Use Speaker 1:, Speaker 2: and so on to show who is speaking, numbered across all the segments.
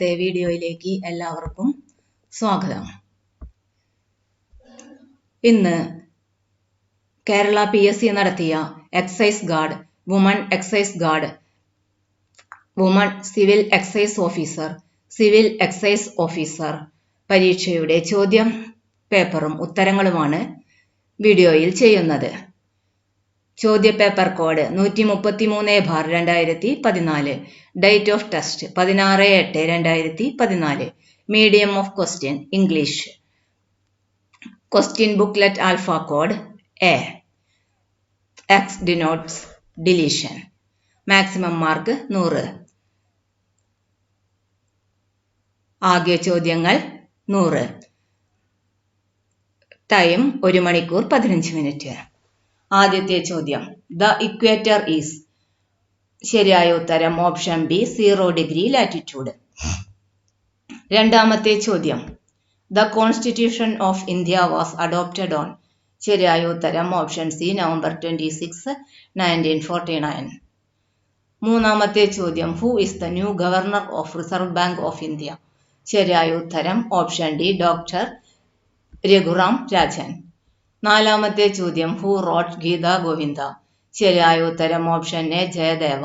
Speaker 1: ഇന്നത്തെ വീഡിയോയിലേക്ക് എല്ലാവർക്കും സ്വാഗതം. ഇന്ന് കേരള PSC നടത്തിയ excise guard, woman excise guard, woman civil excise officer, civil excise officer പരീക്ഷയുടെ ചോദ്യം പേപ്പറും ഉത്തരങ്ങളുമാണ് വീഡിയോയിൽ ചെയ്യുന്നത്. ചോദ്യപേപ്പർ code 133/2014, date of test 16/8/2014, medium of question English, question booklet alpha code A, X denotes deletion, maximum mark 100, ആകെ ചോദ്യങ്ങൾ 100, time 1 മണിക്കൂർ 15 minute. ആദ്യത്തെ ചോദ്യം, ദ ഇക്വേറ്റർ ഈസ്. ശരിയായ ഉത്തരം ഓപ്ഷൻ ബി, 0 ഡിഗ്രി ലാറ്റിറ്റ്യൂഡ്. രണ്ടാമത്തെ ചോദ്യം, the constitution of India was adopted on. ശരിയായ ഉത്തരം ഓപ്ഷൻ സി, November 26, 1949. മൂന്നാമത്തെ ചോദ്യം, who is the new governor of reserve bank of India. ശരിയായ ഉത്തരം option D, doctor Raghuram Rajan. നാലാമത്തെ ചോദ്യം, ഹു റോട്ട് ഗീത ഗോവിന്ദ. ശരിയായ ഉത്തരം ഓപ്ഷൻ എ, ജയദേവ.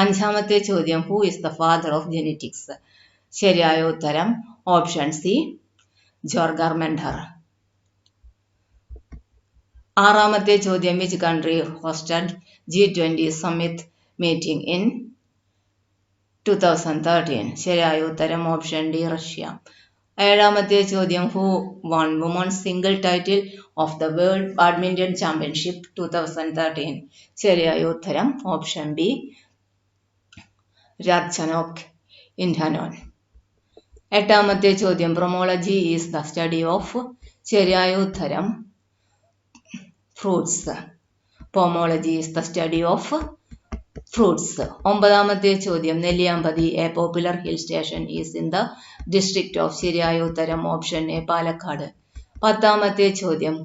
Speaker 1: അഞ്ചാമത്തെ ചോദ്യം, who is the father of genetics. ശരിയായ ഉത്തരം ഓപ്ഷൻ സി, ജോർഗർ മെൻഡർ. ആറാമത്തെ ചോദ്യം, which country hosted G20 summit meeting in 2013. ശരിയായ ഉത്തരം ഓപ്ഷൻ ഡി, റഷ്യ. ഏഴാമത്തെ ചോദ്യം, who won women's single title of the world badminton championship 2013. ശരിയായ ഉത്തരം ഓപ്ഷൻ ബി, രാർച്ചനോക് ഇൻഹാനോൻ. എട്ടാമത്തെ ചോദ്യം, pomology is the study of. ശരിയായ ഉത്തരം fruits. Pomology is the study of fruits. ഒമ്പതാമത്തെ ചോദ്യം, Nelliyampathy A popular hill station is in the district of. ശരിയായ ഉത്തരം ഓപ്ഷൻ എ, പാലക്കാട്. പത്താമത്തെ ചോദ്യം,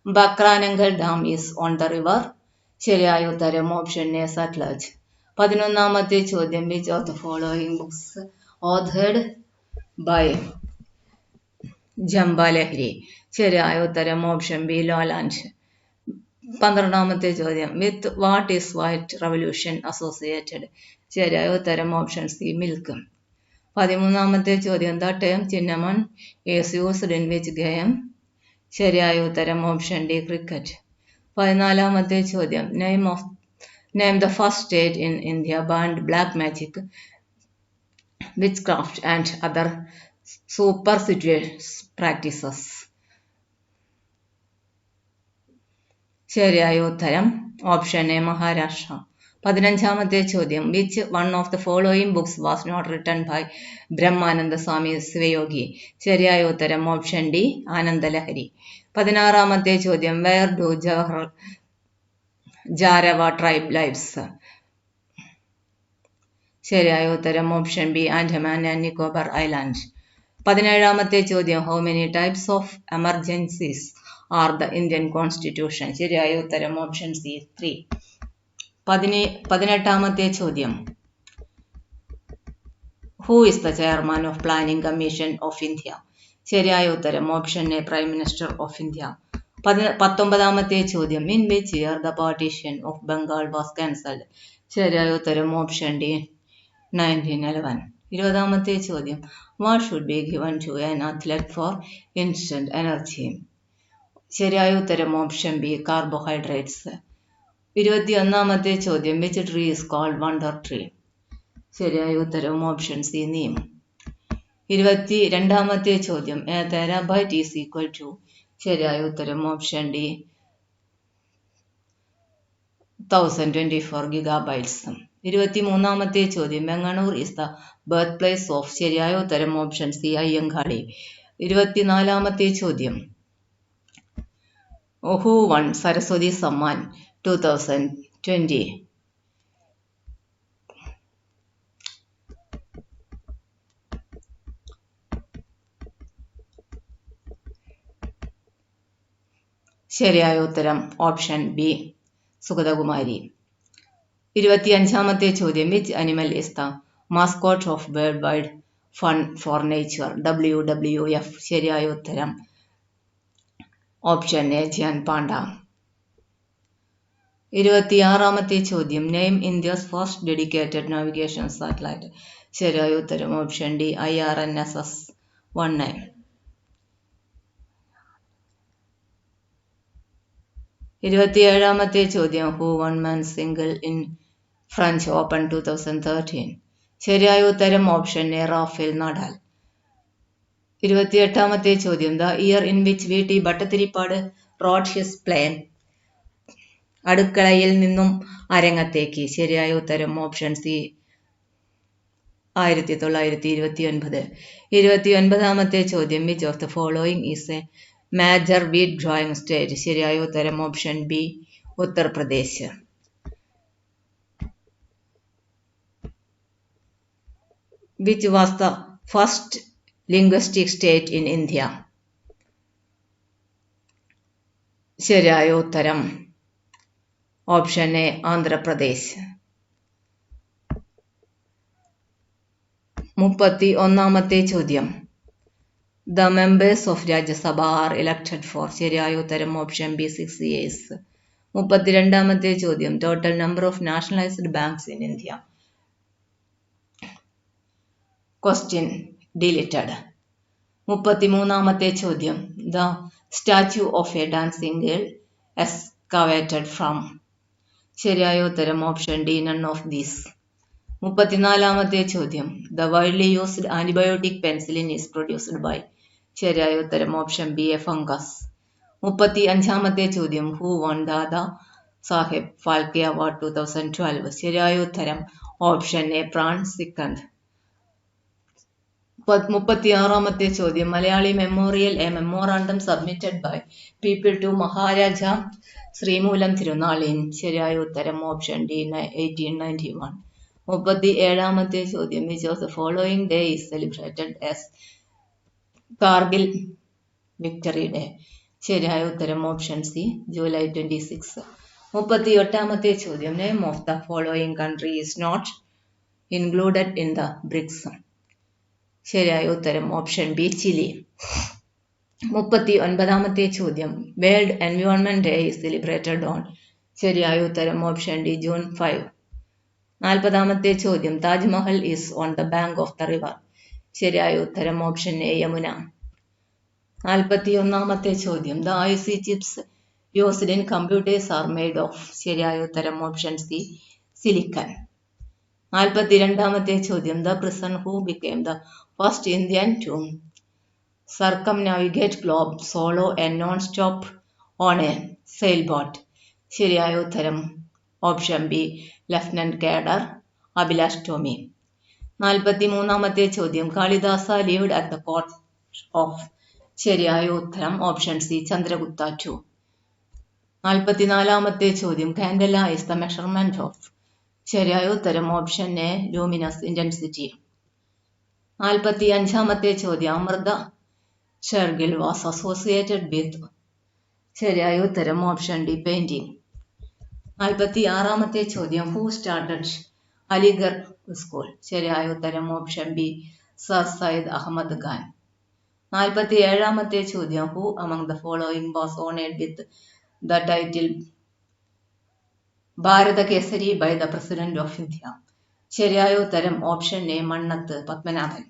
Speaker 1: Bhakra Nangal dam is on the river. ശരിയായ ഉത്തരം ഓപ്ഷൻ എ, സത്ലജ്. 11ാമത്തെ ചോദ്യം, which of the following books ഓഥേർഡ് by ജംബ ലഹരി. ശരിയായ ഉത്തരം ഓപ്ഷൻ ബി, ലോലാൻഡ്. 12ാമത്തെ ചോദ്യം, with what is white revolution associated. ശരിയായ ഉത്തരം ഓപ്ഷൻ സി, മിൽക്ക്. 13ാമത്തെ ചോദ്യം, the term ചിന്നമൺ is used in which game. ശരിയായ ഉത്തരം ഓപ്ഷൻ ഡി, ക്രിക്കറ്റ്. 14ാമത്തെ ചോദ്യം, name the first state in India banned black magic, witchcraft and other superstitious practices. ശരിയായ ഉത്തരം option A, Maharashtra. 15ാമത്തെ ചോദ്യം, which one of the following books was not written by Brahmananda Swami Sivayogi. ശരിയായ ഉത്തരം option D, Anandalahari. 16ാമത്തെ ചോദ്യം, where do Jarawa tribe lives. ശരിയായ ഉത്തരം option B, Andaman and Nicobar island. 17ാമത്തെ ചോദ്യം, how many types of emergencies are the Indian constitution. ശരിയായ ഉത്തരം ഓപ്ഷൻ സി, 3. 18ാമത്തെ ചോദ്യം, who is the chairman of planning commission of India. ശരിയായ ഉത്തരം option A, prime minister of India. 19ാമത്തെ ചോദ്യം, in which year the partition of Bengal was cancelled. ശരിയായ ഉത്തരം ഓപ്ഷൻ ഡി, 1911. 20ാമത്തെ ചോദ്യം, what should be given to an athlete for instant energy. ശരിയായ ഉത്തരം ഓപ്ഷൻ ബി, കാർബോഹൈഡ്രേറ്റ്സ്. 21ാമത്തെ ചോദ്യം, which tree is called wonder tree. ശരിയായ ഉത്തരം ഓപ്ഷൻ സി, നീം. 22ാമത്തെ ചോദ്യം, A terabyte is equal to. ശരിയായ ഉത്തരം ഓപ്ഷൻ ഡി, 1024 ഗിഗാബൈറ്റ്സ്. 23ാമത്തെ ചോദ്യം, Venganoor is the birth place of. ശരിയായ ഉത്തരം ഓപ്ഷൻ സി, അയ്യങ്കാളി. 24ാമത്തെ ചോദ്യം, ഹു വൺ സരസ്വതി സമ്മാൻ 2020. ശരിയായ ഉത്തരം ഓപ്ഷൻ ബി, സുഗതകുമാരി. 25ാമത്തെ ചോദ്യം, which animal is the mascot of world wide fund for nature WWF. ശരിയായ ഉത്തരം ഓപ്ഷൻ എ ജിയാൻ പാണ്ഡ. 26-ാമത്തെ ചോദ്യം name India's first dedicated navigation satellite. ശരിയായ ഉത്തരം ഓപ്ഷൻ ഡി IRNSS 1A. 27-ാമത്തെ ചോദ്യം who won man single in French open 2013. ശരിയായ ഉത്തരം ഓപ്ഷൻ എ റാഫേൽ നഡാൽ. 28-ാമത്തെ ചോദ്യം the year in which VT Bhattathiripad wrote his play അടുക്കളയിൽ നിന്നും അരങ്ങത്തേക്ക്. ശരിയായ ഉത്തരം ഓപ്ഷൻ സി 1929. 29-ാമത്തെ ചോദ്യം which of the following is a major wheat growing state. ശരിയായ ഉത്തരം option B Uttar Pradesh. Which was the first linguistic state in India. ശരിയായ ഉത്തരം ഓപ്ഷൻ എ ആന്ധ്രാപ്രദേശ്. 31-ാമത്തെ ചോദ്യം the members of Rajya Sabha are elected for. ശരിയായ ഉത്തരം ഓപ്ഷൻ ബി 6 years. 32-ാമത്തെ ചോദ്യം total number of nationalised banks in India. Question deleted. 33-ാമത്തെ ചോദ്യം the statue of a dancing girl excavated from. ശരിയായ ഉത്തരം option D none of these. 34-ാമത്തെ ചോദ്യം the widely used antibiotic penicillin is produced by. ശരിയായ ഉത്തരം ഓപ്ഷൻ ബി എ ഫംഗസ്. 35-ാമത്തെ ചോദ്യം who won Dada Saheb Phalke award 2012. ശരിയായ ഉത്തരം ഓപ്ഷൻ എ പ്രാൺ സിക്കന്ദ്. 36-ാമത്തെ ചോദ്യം Malayali memorial a memorandum submitted by people to Maharaja Sreemoolam തിരുനാളിൻ. ശരിയായ ഉത്തരം ഓപ്ഷൻ ഡി 1891. 37-ാമത്തെ ചോദ്യം which of the following day is celebrated as Kargil victory day. ശരിയായ ഉത്തരം ഓപ്ഷൻ സി ജൂലൈ 26. 38-ാമത്തെ ചോദ്യം name of the following country is not included in the BRICS. ശരിയായ ഉത്തരം ഓപ്ഷൻ ബി ചിലി. 39-ാമത്തെ ചോദ്യം world environment day is celebrated on. ശരിയായ ഉത്തരം ഓപ്ഷൻ ഡി ജൂൺ 5. 40-ാമത്തെ ചോദ്യം Taj Mahal is on the bank of the river. ശരിയായ ഉത്തരം ഓപ്ഷൻ എ യമുന. 41-ാമത്തെ ചോദ്യം the IC chips used in computers are made of. ശരിയായ ഉത്തരം ഓപ്ഷൻ സി സിലിക്കൺ. 42-ാമത്തെ ചോദ്യം the prison who became the first Indian to circumnavigate globe solo and non stop on a sail boat. ശരിയായ ഉത്തരം option B lieutenant commander Abhilash Tomy. 43-ാമത്തെ ചോദ്യം Kalidasa lived at the court of. ശരിയായ ഉത്തരം ഓപ്ഷൻ സി ചന്ദ്രഗുപ്ത II. 44-ാമത്തെ ചോദ്യം candela is the measurement of. ശരിയായ ഉത്തരം ഓപ്ഷൻ എ ലൂമിനസ് ഇന്റൻസിറ്റി. 45-ാമത്തെ ചോദ്യം Amrita Shergil was associated with. ശരിയായ ഉത്തരം ഓപ്ഷൻ ഡി പെയിന്റിംഗ്. 46-ാമത്തെ ചോദ്യം ഹു സ്റ്റാർട്ടഡ് അലിഗർ സ്കൂൾ. ശരിയായ ഉത്തരം option B sir Syed Ahmad Khan. 47-ാമത്തെ ചോദ്യം who among the following was honoured with the title Bharat Kesari by the president of India. ശരിയായ ഉത്തരം ഓപ്ഷൻ എ മണ്ണത്ത് പത്മനാഭൻ.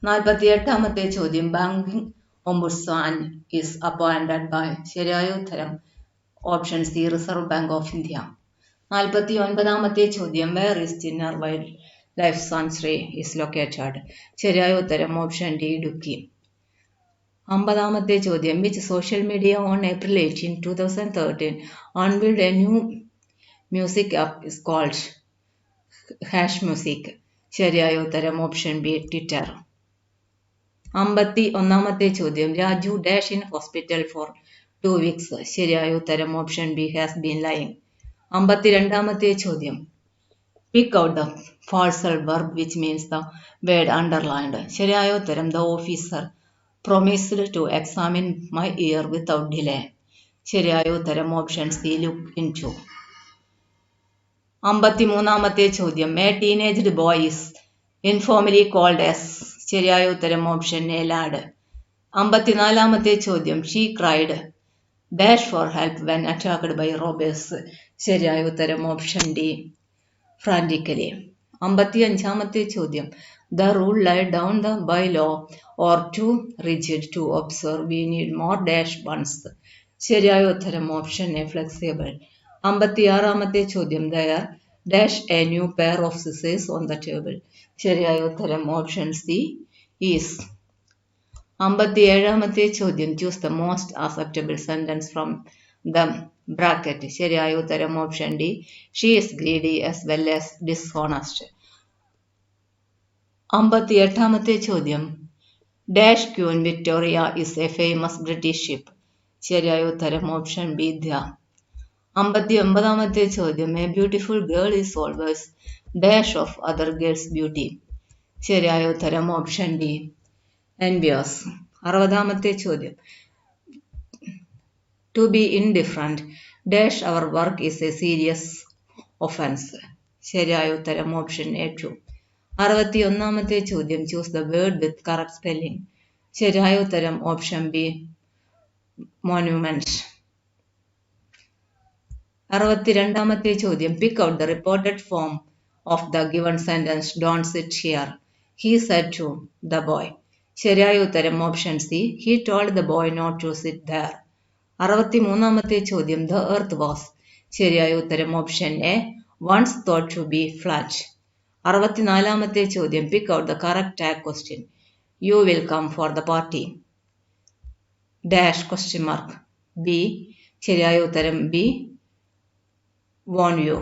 Speaker 1: 48-ാമത്തെ ചോദ്യം banking ombudsman is appointed by. ശരിയായ ഉത്തരം option C reserve bank of India. 49-ാമത്തെ ചോദ്യം where is Chinnar wildlife sanctuary is located. ശരിയായ ഉത്തരം ഓപ്ഷൻ ഡി ഇടുക്കി. 50-ാമത്തെ ചോദ്യം which social media on April 18, 2013 unveiled a new music app is called #music. ശരിയായ ഉത്തരം ഓപ്ഷൻ ബി ട്വിറ്റർ. 51-ാമത്തെ ചോദ്യം Raju dash in hospital for 2 weeks. ശരിയായ ഉത്തരം option B has been lying. 52-ാമത്തെ ചോദ്യം pick out the falsal verb which means the word underlined. ശരിയായ ഉത്തരം the officer promised to examine my ear without delay. ശരിയായ ഉത്തരം ഓപ്ഷൻ സി ലുക്ക് ഇൻടു. 53-ാമത്തെ ചോദ്യം a teenaged boy is informally called as. ശരിയായ ഉത്തരം ഓപ്ഷൻ എ ലാഡ്. 54-ാമത്തെ ചോദ്യം she cried dash for help when attacked by robbers. ശരിയായ ഉത്തരം ഓപ്ഷൻ ഡി ഫ്രാൻറ്റിക്കലി. 55-ാമത്തെ ചോദ്യം the rule laid down by law or too rigid to observe, we need more dash ones. ശരിയായ ഉത്തരം option A flexible. 56-ാമത്തെ ചോദ്യം there dash a new pair of scissors on the table. ശരിയായ ഉത്തരം option C is. 57-ാമത്തെ ചോദ്യം choose the most acceptable sentence from the bracket. ശരിയായ ഉത്തരം option D she is greedy as well as dishonest. 58-ാമത്തെ ചോദ്യം dash Queen Victoria is a famous British ship. ശരിയായ ഉത്തരം ഓപ്ഷൻ ബി ധ്യ. 59-ാമത്തെ ചോദ്യം a beautiful girl is always dash of other girls beauty. ശരിയായ ഉത്തരം ഓപ്ഷൻ ഡി എൻവിയസ്. 60-ാമത്തെ ചോദ്യം to be indifferent dash our work is a serious offence. ശരിയായ ഉത്തരം ഓപ്ഷൻ എ ടു. 61-ാമത്തെ ചോദ്യം choose the word with correct spelling. ശരിയായ ഉത്തരം ഓപ്ഷൻ ബി മോണ്യുമെന്റ്. 62-ാമത്തെ ചോദ്യം pick out the reported form of the given sentence don't sit here. He said to the boy. ശരിയായ ഉത്തരം option C he told the boy not to sit there. 63-ാമത്തെ ചോദ്യം the earth was. ശരിയായ ഉത്തരം option A once thought to be flat. 64-ാമത്തെ ചോദ്യം pick out the correct tag question. You will come for the party dash question mark B. ശരിയായ ഉത്തരം B won you.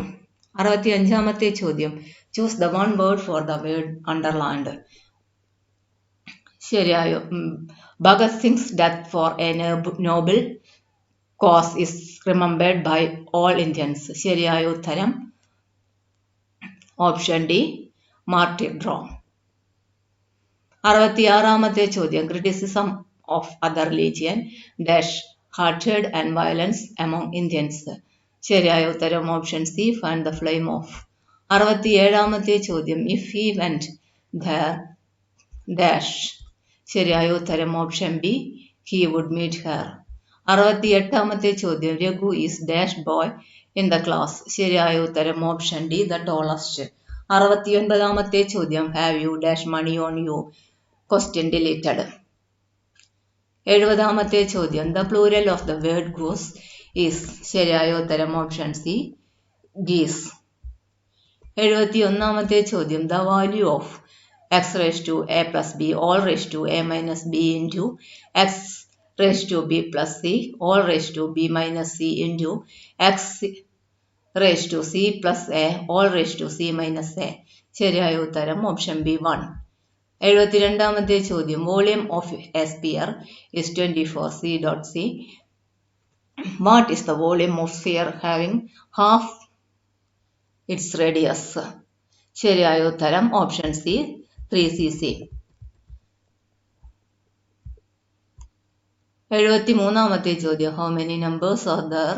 Speaker 1: 65-ാമത്തെ ചോദ്യം choose the one word for the word underlined. ശരിയായ Bhagat Singh's death for a noble cause is remembered by all Indians. ശരിയായ ഉത്തരം option D martyrdom. 66-ാമത്തെ ചോദ്യം criticism of other religion dash hearted and violence among Indians. ശരിയായ ഉത്തരം option C fan the flame of. 67-ാമത്തെ ചോദ്യം if he went there dash. ശരിയായ ഉത്തരം option B he would meet her. 68-ാമത്തെ ചോദ്യം Raghu is dash boy in the class. ശരിയായ ഉത്തരം ഓപ്ഷൻ ഡി ദ ടോളസ്റ്റ്. 69-ാമത്തെ ചോദ്യം have you dash money on you. Question deleted. 70-ാമത്തെ ചോദ്യം the plural of the word goose is. ശരിയായ ഉത്തരം ഓപ്ഷൻ സി ഗീസ്. 71-ാമത്തെ ചോദ്യം the value of X raise to A plus B whole raise to A minus B into X raise to B plus C all raise to B minus C into X raise to C plus A all raise to C minus A. ശരിയായ ഉത്തരം option B 1. 72-ാമത്തെ ചോദ്യം volume of a sphere is 24 C dot C. What is the volume of sphere having half its radius. ശരിയായ ഉത്തരം option C 3cc. 73-ാമത്തെ ചോദ്യം how many numbers are there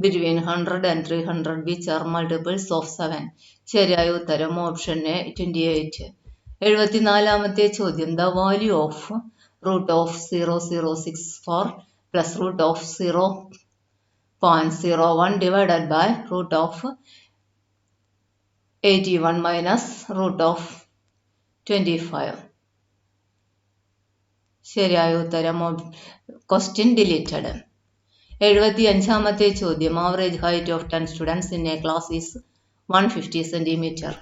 Speaker 1: between 100 and 300 which are multiples of 7. ശരിയായ ഉത്തരം option A 28. 74-ാമത്തെ ചോദ്യം the value of root of 0064 plus root of 0.01 divided by root of 81 minus root of 25. ശരിയായ ഉത്തരം question deleted. 75-ാമത്തെ ചോദ്യം average height of 10 students in a class is 150 centimeter.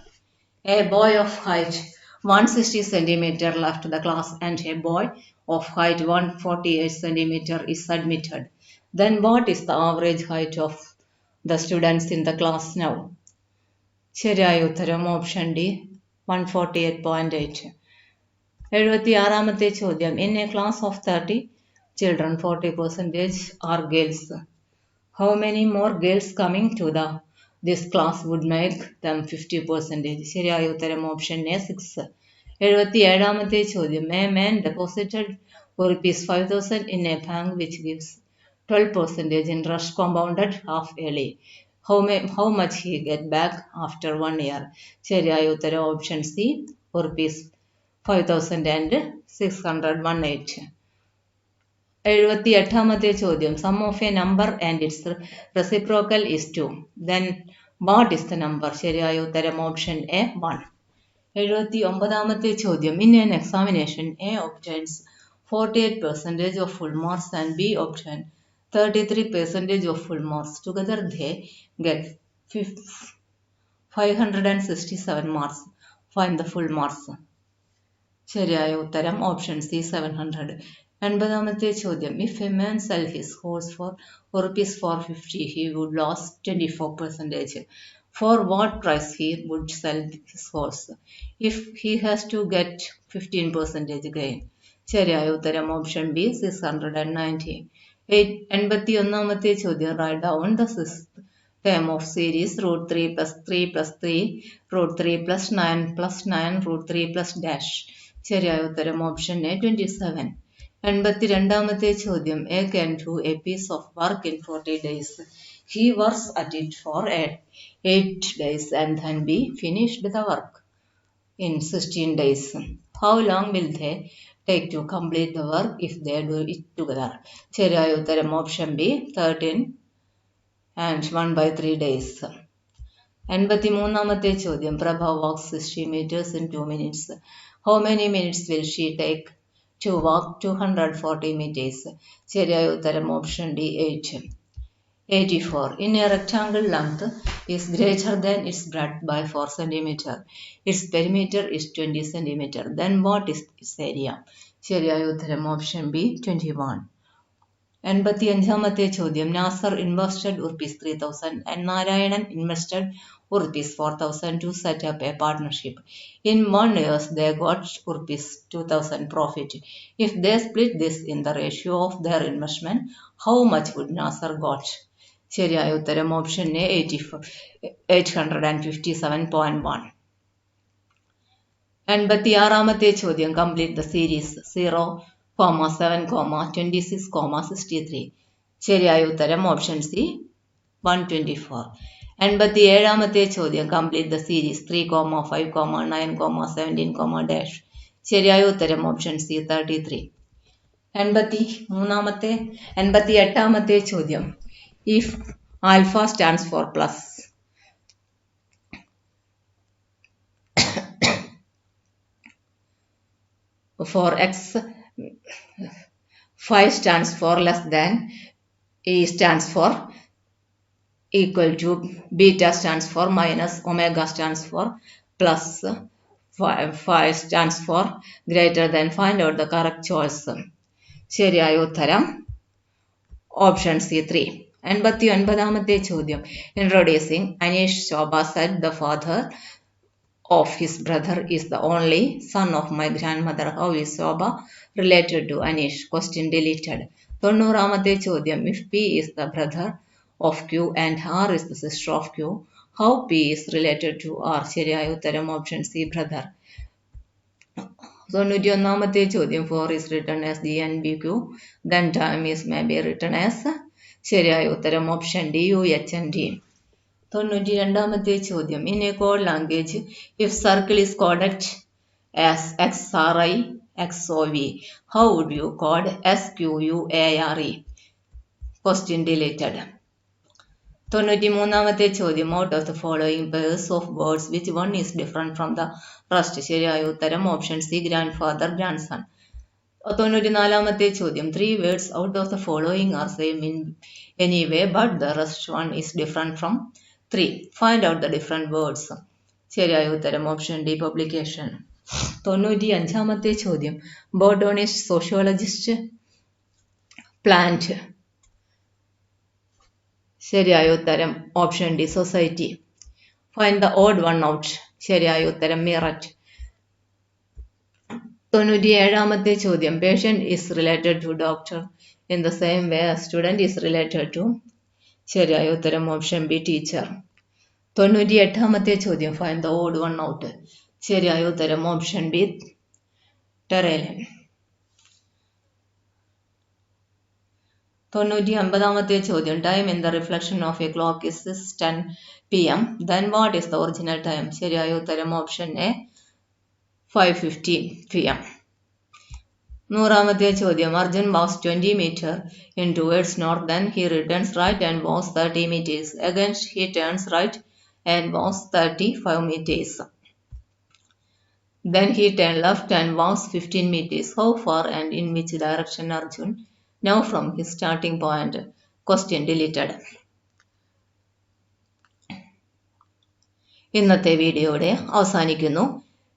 Speaker 1: A boy of height 160 centimeter left the class and a boy of height 148 centimeter is admitted. Then what is the average height of the students in the class now? ശരിയായ ഉത്തരം option D 148.8. 76-ാമത്തെ ചോദ്യം in a class of 30 children 40% are girls. How many more girls coming to this class would make them 50%? ശരിയായ ഉത്തരം option A 6. 77-ാമത്തെ ചോദ്യം A man deposited ₹5,000 in a bank which gives 12% interest compounded half yearly. How much he get back after 1 year? ശരിയായ ഉത്തരം option C rupees 5618. 78ാമത്തെ ചോദ്യം. Sum of a number and its reciprocal is 2. Then what is the number? ശരിയായ ഉത്തരം option A 1. 79ാമത്തെ ചോദ്യം. In an examination, A obtains 48% of full marks and B obtains 33% of full marks. Together they get 567 marks. Find the full marks. ശരിയായ ഉത്തരം option C 700. 80ാമത്തെ ചോദ്യം. If a man sell his horse for rupees 450, he would lose 24%. For what price he would sell his horse if he has to get 15% gain? ശരിയായ ഉത്തരം option B 690. 81ാമത്തെ ചോദ്യം. Write down the sixth term of series √3 plus 3 plus 3 √3 plus 9 plus 9 √3 plus dash. ശരിയായ ഉത്തരം option A 27. 82ാമത്തെ ചോദ്യം. A can do a piece of work in 40 days. He works at it for 8 days and then be finished the work in 16 days. How long will they take to complete the work if they do it together? ശരിയായ ഉത്തരം option B 13 and 1/3 days. 83ാമത്തെ ചോദ്യം. Prabha walks 60 meters in 2 minutes. How many minutes will she take to walk 240 meters? ശരിയായ ഉത്തരം option D 8. 84. In a rectangle, length is greater than its breadth by 4 cm. Its perimeter is 20 cm. Then what is its area? ശരിയായ ഉത്തരം option B 21. 85ാമത്തെ ചോദ്യം. Nasser invested rupees 3,000 and Narayanan invested rupees 4,000 to set up a partnership. In 1 year, they got rupees 2,000 profit. If they split this in the ratio of their investment, how much would Nasser got? ശരിയായ ഉത്തരം option A 857.1. 86ാമത്തെ ചോദ്യം. Complete the series 0, 7, 26, 63. ശരിയായ ഉത്തരം option C 124. 87ാമത്തെ ചോദ്യം. Complete the series 3, 5, 9, 17, dash. ശരിയായ ഉത്തരം option C 33. 88ാമത്തെ ചോദ്യം. If alpha stands for plus, for x 5 stands for less than, E stands for equal to, beta stands for minus, omega stands for plus, 5 stands for greater than. Find out the correct choice. ശരിയായ ഉത്തരം option C 3. 89ാമത്തെ ചോദ്യം. Introducing Anish Shobha said the father of his brother is the only son of my grandmother. How is Shobha related to Anish? Question deleted. 90ാമത്തെ ചോദ്യം. If P is the brother of Q and R is the sister of Q, how P is related to R? ശരിയായ ഉത്തരം option C brother. 91ാമത്തെ ചോദ്യം. 4 is written as G and BQ, then time is may be written as. ശരിയായ ഉത്തരം option D UH and D. 92ാമത്തെ ചോദ്യം. In a code language, if circle is coded as XRI XOV, how would you code SQUARE? Question deleted. 93ാമത്തെ ചോദ്യം. Out of the following pairs of words, which one is different from the rest? ശരിയായ ഉത്തരം option C grandfather, grandson. 94ാമത്തെ ചോദ്യം. 3 words out of the following are same in any way, but the rest one is different from 3. Find out the different words. ശരിയായ ഉത്തരം option D publication. 95ാമത്തെ ചോദ്യം. Botanist, sociologist, plant. ശരിയായ ഉത്തരം option D society. Find the odd one out. ശരിയായ ഉത്തരം merit. 97ാമത്തെ ചോദ്യം. Patient is related to doctor in the same way as student is related to. ശരിയായ ഉത്തരം ഓപ്ഷൻ ബി ടീച്ചർ. 98ാമത്തെ ചോദ്യം. Find the odd one out. ശരിയായ ഉത്തരം option B ടെറേലൻ. 99ാമത്തെ ചോദ്യം. Time in the reflection of A clock is 10 PM. Then what is the original time? ശരിയായ ഉത്തരം option A 5:15 PM. 100ാമത്തെ ചോദ്യം. Arjun was 20 meter in towards north, then he returns right and was 30 meters. Again he turns right and was 35 meters. Then he turned left and was 15 meters. How far and in which direction Arjun now from his starting point? Question deleted. ഇന്നത്തെ വീഡിയോയുടെ അവസാനിക്കുന്നു.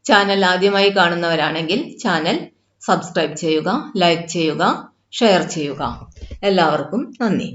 Speaker 1: Channel ആദ്യമായി കാണുന്നവരാണെങ്കിൽ channel subscribe ചെയ്യുക, like ചെയ്യുക, share ചെയ്യുക. എല്ലാവർക്കും നന്ദി.